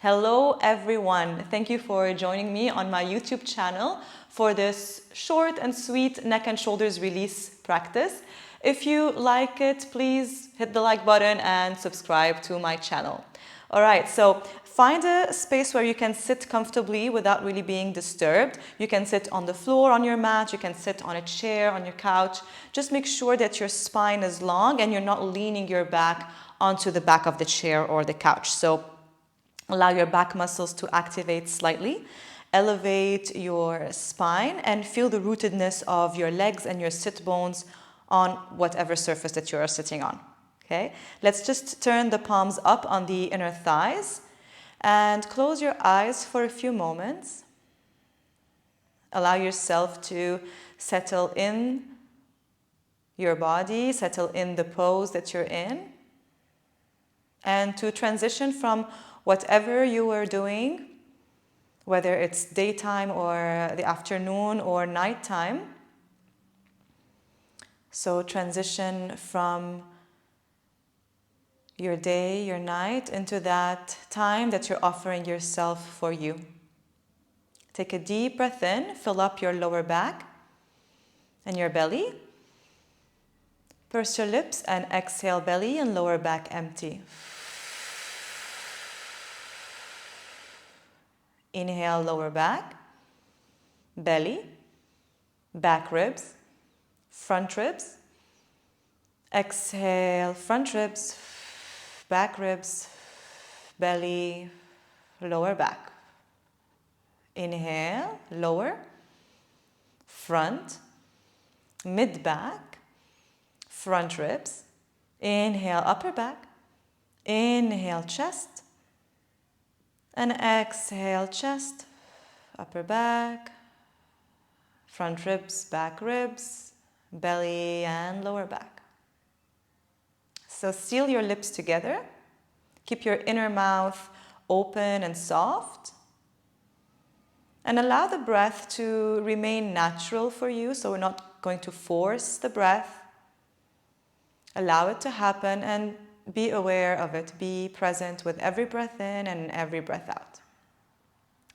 Hello everyone, thank you for joining me on my YouTube channel for this short and sweet neck and shoulders release practice. If you like it, please hit the like button and subscribe to my channel. Alright, so find a space where you can sit comfortably without really being disturbed. You can sit on the floor on your mat, you can sit on a chair, on your couch. Just make sure that your spine is long and you're not leaning your back onto the back of the chair or the couch. So allow your back muscles to activate slightly. Elevate your spine and feel the rootedness of your legs and your sit bones on whatever surface that you are sitting on. Okay? Let's just turn the palms up on the inner thighs and close your eyes for a few moments. Allow yourself to settle in your body, settle in the pose that you're in, and to transition from whatever you are doing, whether it's daytime or the afternoon or nighttime. So transition from your day, your night, into that time that you're offering yourself for you. Take a deep breath in, fill up your lower back and your belly. Purse your lips and exhale, belly and lower back empty. Inhale, lower back, belly, back ribs, front ribs. Exhale, front ribs, back ribs, belly, lower back. Inhale, lower, front, mid-back, front ribs. Inhale, upper back. Inhale, chest. And exhale, chest, upper back, front ribs, back ribs, belly and lower back. So seal your lips together. Keep your inner mouth open and soft. And allow the breath to remain natural for you. So we're not going to force the breath. Allow it to happen and be aware of it. Be present with every breath in and every breath out.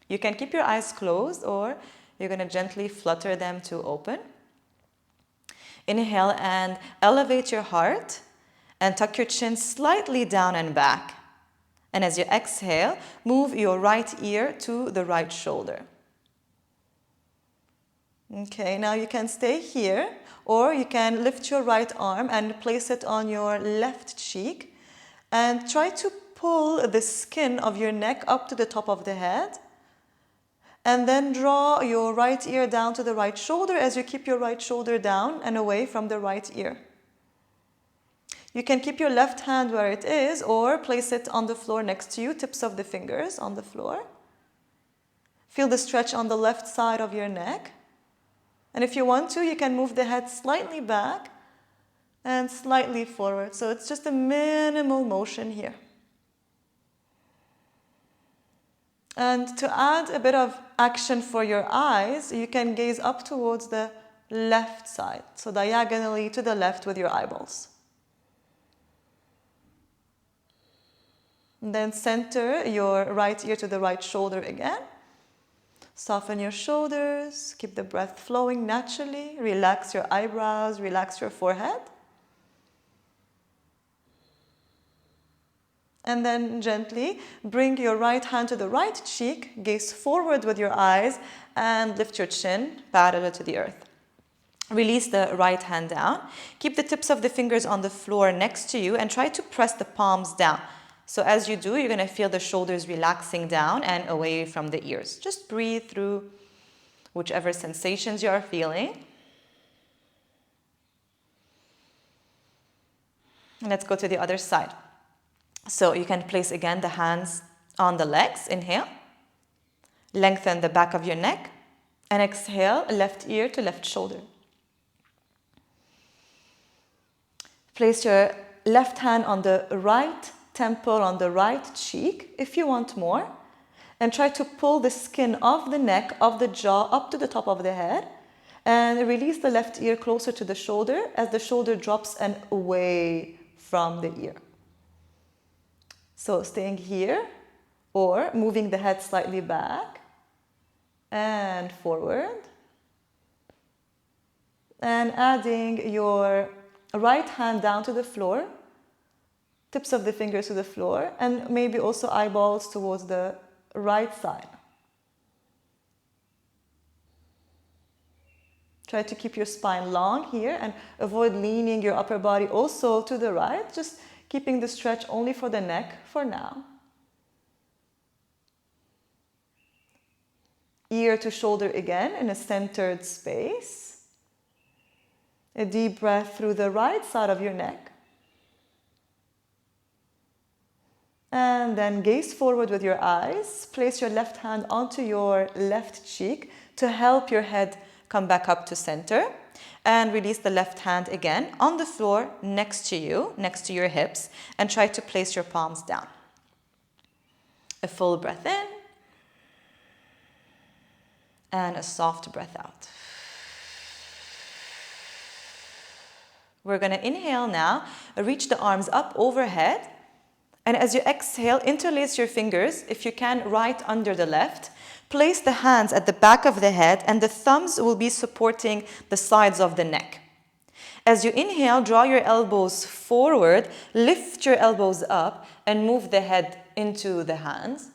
You can keep your eyes closed or you're going to gently flutter them to open. Inhale and elevate your heart and tuck your chin slightly down and back. And as you exhale, move your right ear to the right shoulder. Okay, now you can stay here, or you can lift your right arm and place it on your left cheek and try to pull the skin of your neck up to the top of the head, and then draw your right ear down to the right shoulder as you keep your right shoulder down and away from the right ear. You can keep your left hand where it is or place it on the floor next to you, tips of the fingers on the floor. Feel the stretch on the left side of your neck. And if you want to, you can move the head slightly back and slightly forward. So it's just a minimal motion here. And to add a bit of action for your eyes, you can gaze up towards the left side. So diagonally to the left with your eyeballs. And then center your right ear to the right shoulder again. Soften your shoulders, keep the breath flowing naturally, relax your eyebrows, relax your forehead. And then gently bring your right hand to the right cheek, gaze forward with your eyes, and lift your chin parallel to the earth. Release the right hand down. Keep the tips of the fingers on the floor next to you and try to press the palms down. So as you do, you're going to feel the shoulders relaxing down and away from the ears. Just breathe through whichever sensations you are feeling. And let's go to the other side. So you can place again the hands on the legs. Inhale. Lengthen the back of your neck. And exhale, left ear to left shoulder. Place your left hand on the right temple on the right cheek, if you want more, and try to pull the skin of the neck, of the jaw, up to the top of the head, and release the left ear closer to the shoulder as the shoulder drops and away from the ear. So staying here, Or moving the head slightly back and forward. And adding your right hand down to the floor, tips of the fingers to the floor, and maybe also eyeballs towards the right side. Try to keep your spine long here and avoid leaning your upper body also to the right, just keeping the stretch only for the neck for now. Ear to shoulder again in a centered space. A deep breath through the right side of your neck. And then gaze forward with your eyes. Place your left hand onto your left cheek to help your head come back up to center. And release the left hand again on the floor next to you, next to your hips. And try to place your palms down. A full breath in. And a soft breath out. We're going to inhale now. Reach the arms up overhead. And as you exhale, interlace your fingers, if you can, right under the left. Place the hands at the back of the head and the thumbs will be supporting the sides of the neck. As you inhale, draw your elbows forward, lift your elbows up and move the head into the hands.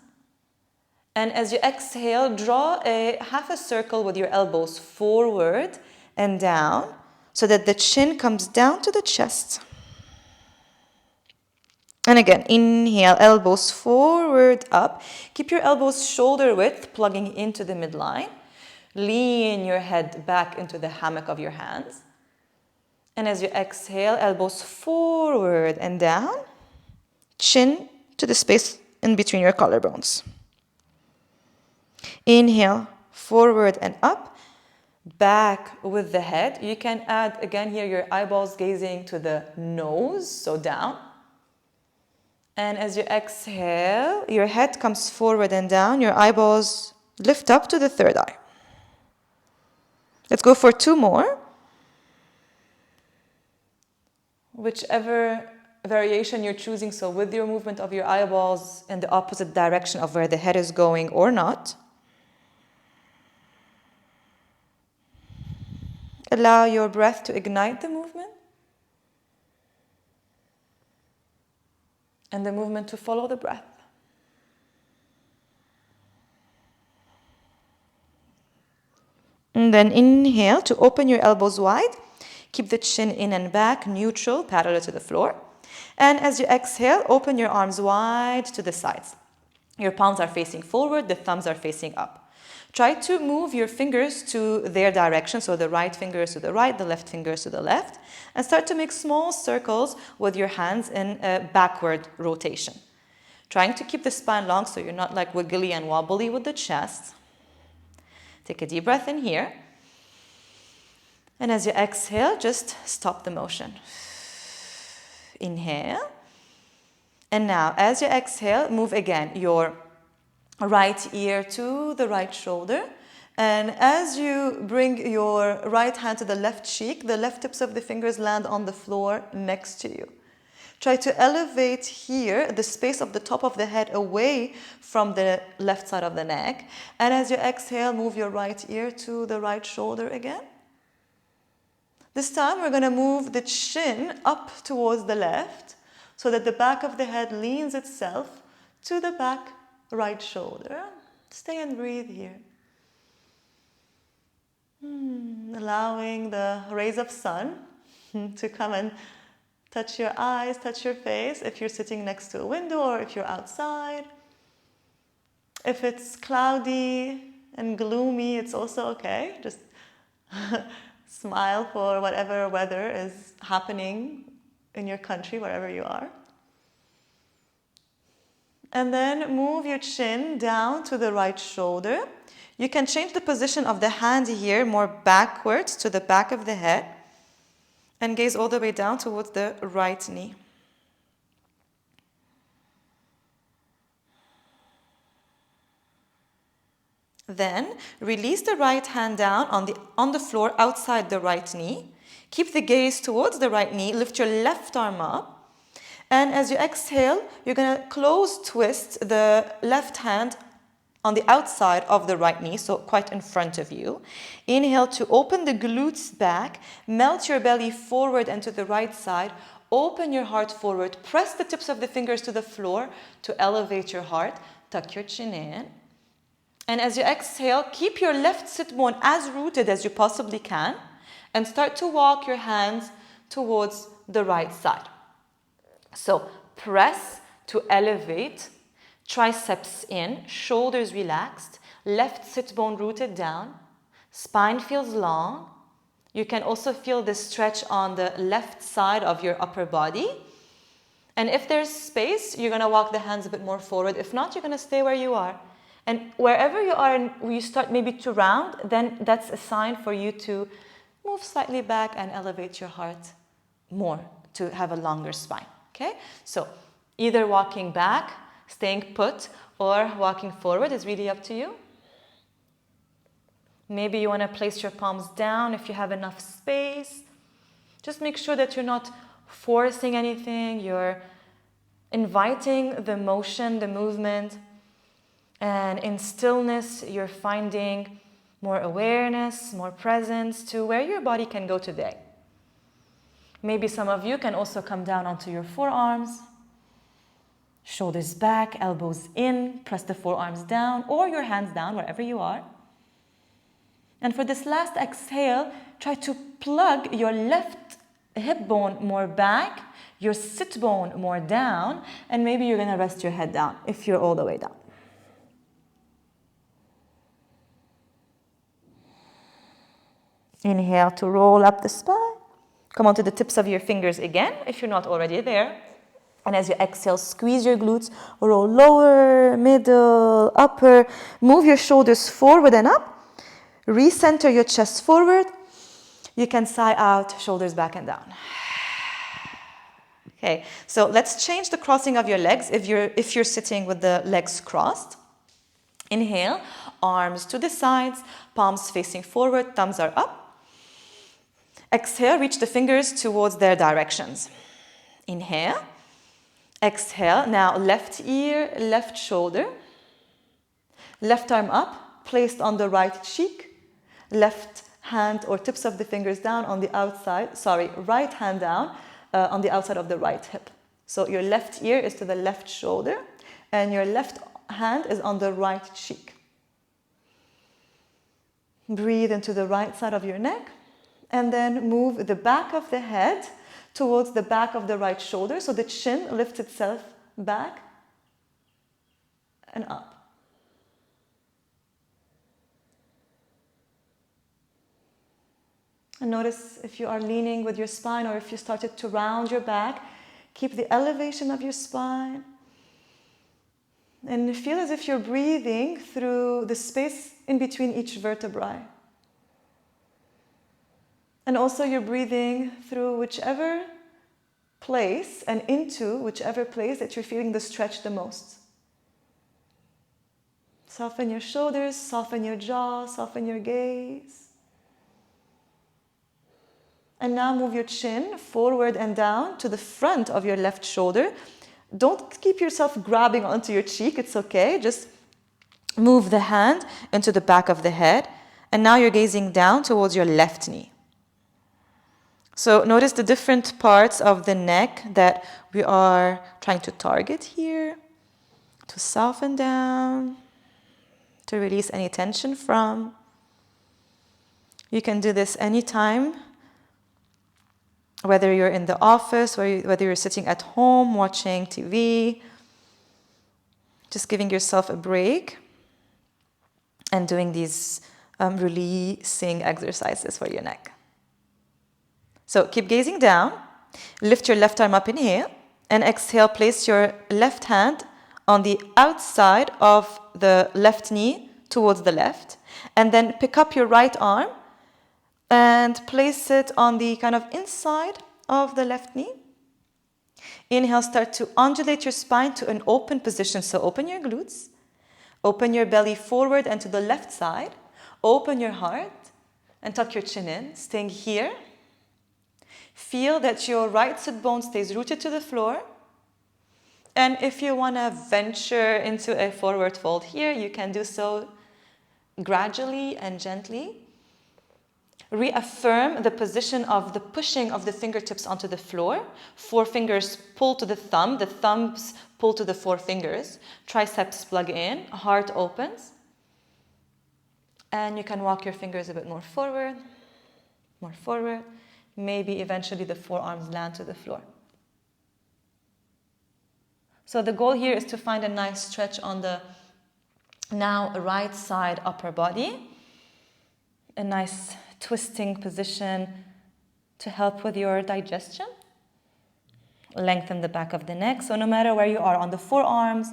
And as you exhale, draw a half a circle with your elbows forward and down so that the chin comes down to the chest. And again, inhale, elbows forward, up. Keep your elbows shoulder width, plugging into the midline. Lean your head back into the hammock of your hands. And as you exhale, elbows forward and down. Chin to the space in between your collarbones. Inhale, forward and up. Back with the head. You can add, again here, your eyeballs gazing to the nose, so down. And as you exhale, your head comes forward and down. Your eyeballs lift up to the third eye. Let's go for 2 more. Whichever variation you're choosing, so with your movement of your eyeballs in the opposite direction of where the head is going or not. Allow your breath to ignite the movement. And the movement to follow the breath. And then inhale to open your elbows wide. Keep the chin in and back, neutral, parallel to the floor. And as you exhale, open your arms wide to the sides. Your palms are facing forward, the thumbs are facing up. Try to move your fingers to their direction, so the right fingers to the right, the left fingers to the left, and start to make small circles with your hands in a backward rotation. Trying to keep the spine long so you're not like wiggly and wobbly with the chest. Take a deep breath in here. And as you exhale, just stop the motion. Inhale. And now, as you exhale, move again your right ear to the right shoulder. And as you bring your right hand to the left cheek, the left tips of the fingers land on the floor next to you. Try to elevate here the space of the top of the head away from the left side of the neck. And as you exhale, move your right ear to the right shoulder again. This time we're going to move the chin up towards the left so that the back of the head leans itself to the back right shoulder. Stay and breathe here. Allowing the rays of sun to come and touch your eyes, touch your face if you're sitting next to a window or if you're outside. If it's cloudy and gloomy, it's also okay. Just smile for whatever weather is happening in your country, wherever you are. And then move your chin down to the right shoulder. You can change the position of the hand here more backwards to the back of the head and gaze all the way down towards the right knee. Then release the right hand down on the floor outside the right knee. Keep the gaze towards the right knee. Lift your left arm up. And as you exhale, you're going to close twist the left hand on the outside of the right knee, so quite in front of you. Inhale to open the glutes back, melt your belly forward and to the right side, open your heart forward, press the tips of the fingers to the floor to elevate your heart, tuck your chin in. And as you exhale, keep your left sit bone as rooted as you possibly can and start to walk your hands towards the right side. So press to elevate, triceps in, shoulders relaxed, left sit bone rooted down, spine feels long. You can also feel the stretch on the left side of your upper body. And if there's space, you're going to walk the hands a bit more forward. If not, you're going to stay where you are. And wherever you are and you start maybe to round, then that's a sign for you to move slightly back and elevate your heart more to have a longer spine. Okay? So either walking back, staying put, or walking forward is really up to you. Maybe you want to place your palms down if you have enough space. Just make sure that you're not forcing anything. You're inviting the motion, the movement. And in stillness, you're finding more awareness, more presence to where your body can go today. Maybe some of you can also come down onto your forearms. Shoulders back, elbows in, press the forearms down or your hands down wherever you are. And for this last exhale, try to plug your left hip bone more back, your sit bone more down, and maybe you're going to rest your head down if you're all the way down. Inhale to roll up the spine. Come onto the tips of your fingers again if you're not already there. And as you exhale, squeeze your glutes, roll lower, middle, upper. Move your shoulders forward and up. Recenter your chest forward. You can sigh out, shoulders back and down. Okay, so let's change the crossing of your legs if you're sitting with the legs crossed. Inhale, arms to the sides, palms facing forward, thumbs are up. Exhale, reach the fingers towards their directions. Inhale. Exhale. Now left ear, left shoulder. Left arm up, placed on the right cheek. Left hand or tips of the fingers down on the outside. Right hand down on the outside of the right hip. So your left ear is to the left shoulder and your left hand is on the right cheek. Breathe into the right side of your neck. And then move the back of the head towards the back of the right shoulder. So the chin lifts itself back and up. And notice if you are leaning with your spine or if you started to round your back, keep the elevation of your spine. And feel as if you're breathing through the space in between each vertebrae. And also you're breathing through whichever place and into whichever place that you're feeling the stretch the most. Soften your shoulders, soften your jaw, soften your gaze. And now move your chin forward and down to the front of your left shoulder. Don't keep yourself grabbing onto your cheek, it's okay. Just move the hand into the back of the head. And now you're gazing down towards your left knee. So notice the different parts of the neck that we are trying to target here, to soften down, to release any tension from. You can do this anytime, whether you're in the office, whether you're sitting at home watching TV, just giving yourself a break and doing these releasing exercises for your neck. So keep gazing down, lift your left arm up, inhale, and exhale, place your left hand on the outside of the left knee towards the left, and then pick up your right arm and place it on the kind of inside of the left knee. Inhale, start to undulate your spine to an open position. So open your glutes, open your belly forward and to the left side, open your heart and tuck your chin in, staying here. Feel that your right sit bone stays rooted to the floor And if you want to venture into a forward fold here, you can do so gradually and gently. Reaffirm the position of the pushing of the fingertips onto the floor. Forefingers pull to the thumbs pull to the forefingers. Triceps plug in, heart opens. And you can walk your fingers a bit more forward. Maybe eventually the forearms land to the floor. So the goal here is to find a nice stretch on the now right side upper body. A nice twisting position to help with your digestion. Lengthen the back of the neck. So no matter where you are, on the forearms,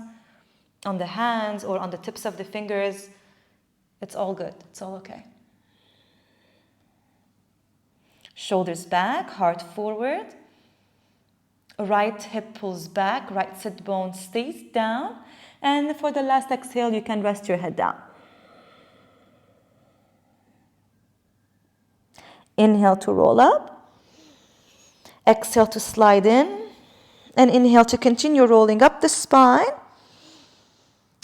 on the hands, or on the tips of the fingers, it's all good. It's all okay. Shoulders back, heart forward. Right hip pulls back, right sit bone stays down. And for the last exhale, you can rest your head down. Inhale to roll up. Exhale to slide in. And inhale to continue rolling up the spine.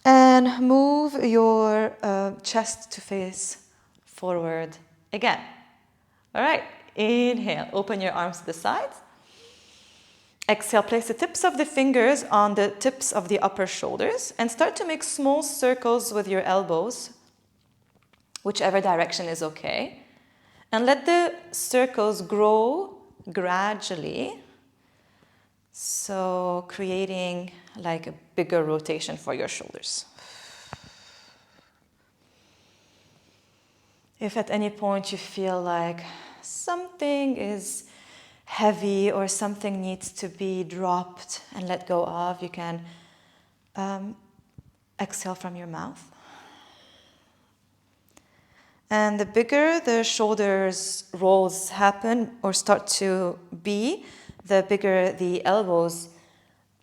And move your chest to face forward again. All right, inhale, open your arms to the sides. Exhale, place the tips of the fingers on the tips of the upper shoulders and start to make small circles with your elbows, whichever direction is okay. And let the circles grow gradually, so creating like a bigger rotation for your shoulders. If at any point you feel like something is heavy or something needs to be dropped and let go of, you can exhale from your mouth. And the bigger the shoulders rolls happen or start to be, the bigger the elbows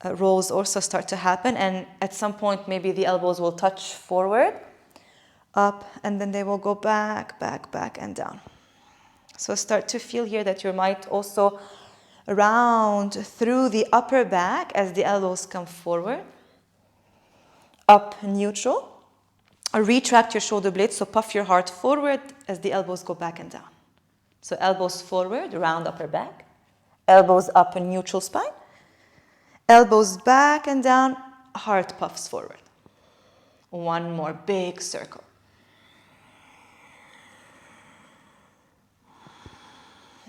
rolls also start to happen. And at some point, maybe the elbows will touch forward, up, and then they will go back, and down. So start to feel here that you might also round through the upper back as the elbows come forward. Up, neutral. Retract your shoulder blades, so puff your heart forward as the elbows go back and down. So elbows forward, round upper back. Elbows up, a neutral spine. Elbows back and down, heart puffs forward. One more big circle.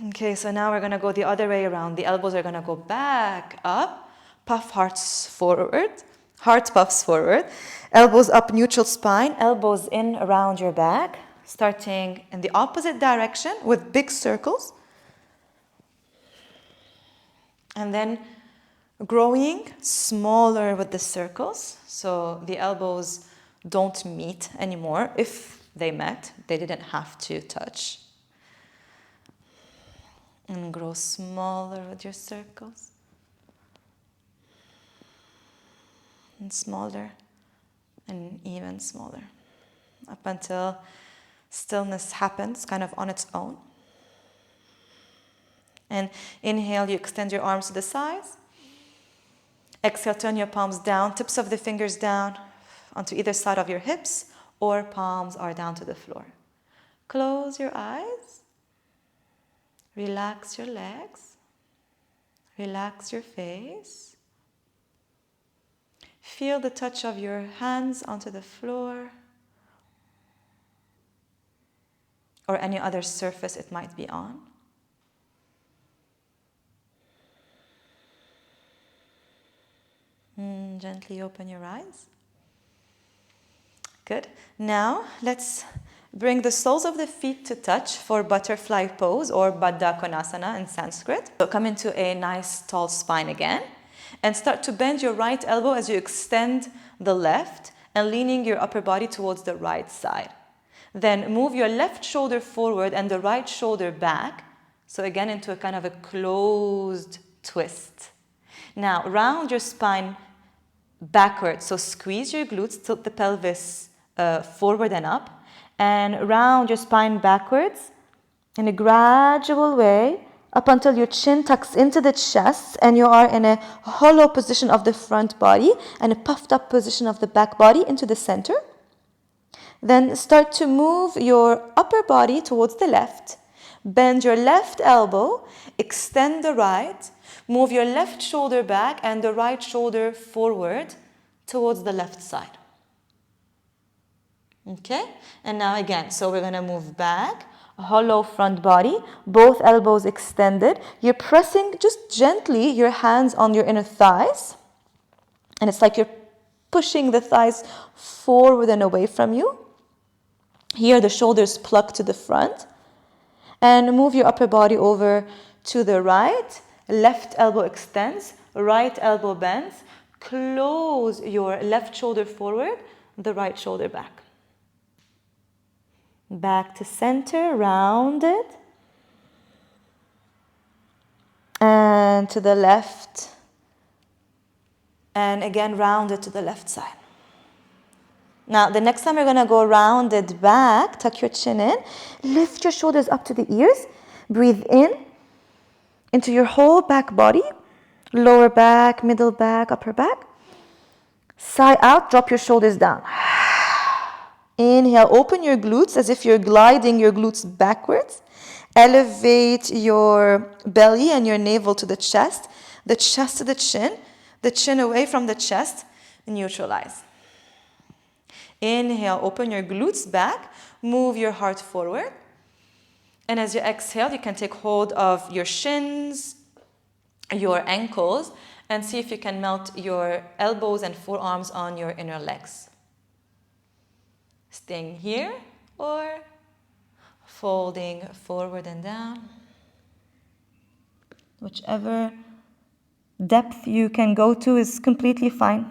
Okay, so now we're going to go the other way around. The elbows are going to go back, up, puff hearts forward, heart puffs forward. Elbows up, neutral spine, elbows in around your back, starting in the opposite direction with big circles. And then growing smaller with the circles. So the elbows don't meet anymore. If they met, they didn't have to touch. And grow smaller with your circles. And smaller. And even smaller. Up until stillness happens kind of on its own. And inhale, you extend your arms to the sides. Exhale, turn your palms down, tips of the fingers down onto either side of your hips, or palms are down to the floor. Close your eyes. Relax your legs. Relax your face. Feel the touch of your hands onto the floor or any other surface it might be on. Gently open your eyes. Good. Now let's bring the soles of the feet to touch for butterfly pose or Baddha Konasana in Sanskrit. So come into a nice tall spine again and start to bend your right elbow as you extend the left and leaning your upper body towards the right side. Then move your left shoulder forward and the right shoulder back. So again into a kind of a closed twist. Now round your spine backwards. So squeeze your glutes, tilt the pelvis forward and up, and round your spine backwards in a gradual way up until your chin tucks into the chest and you are in a hollow position of the front body and a puffed up position of the back body into the center. Then start to move your upper body towards the left. Bend your left elbow, extend the right, move your left shoulder back and the right shoulder forward towards the left side. Okay? And now again, so we're going to move back. Hollow front body, both elbows extended. You're pressing just gently your hands on your inner thighs. And it's like you're pushing the thighs forward and away from you. Here the shoulders plug to the front. And move your upper body over to the right. Left elbow extends, right elbow bends. Close your left shoulder forward, the right shoulder back. Back to center, rounded. And to the left. And again, rounded to the left side. Now, the next time you're going to go rounded back, tuck your chin in. Lift your shoulders up to the ears. Breathe in into your whole back body. Lower back, middle back, upper back. Sigh out, drop your shoulders down. Inhale, open your glutes as if you're gliding your glutes backwards. Elevate your belly and your navel to the chest to the chin away from the chest, neutralize. Inhale, open your glutes back, move your heart forward. And as you exhale, you can take hold of your shins, your ankles, and see if you can melt your elbows and forearms on your inner legs. Staying here or folding forward and down. Whichever depth you can go to is completely fine.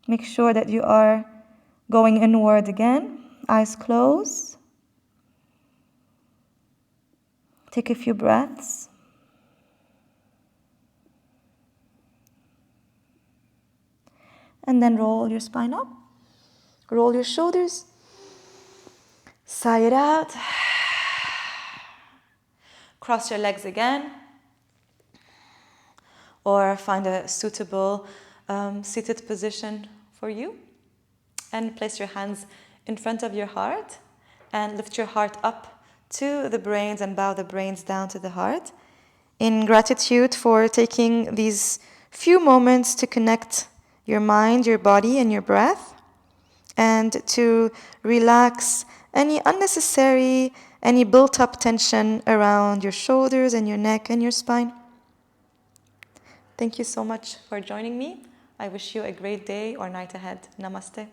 Make sure that you are going inward again. Eyes closed. Take a few breaths. And then roll your spine up. Roll your shoulders. Sigh it out. Cross your legs again. Or find a suitable seated position for you. And place your hands in front of your heart. And lift your heart up to the brains and bow the brains down to the heart. In gratitude for taking these few moments to connect your mind, your body, and your breath. And to relax any unnecessary, any built-up tension around your shoulders and your neck and your spine. Thank you so much for joining me. I wish you a great day or night ahead. Namaste.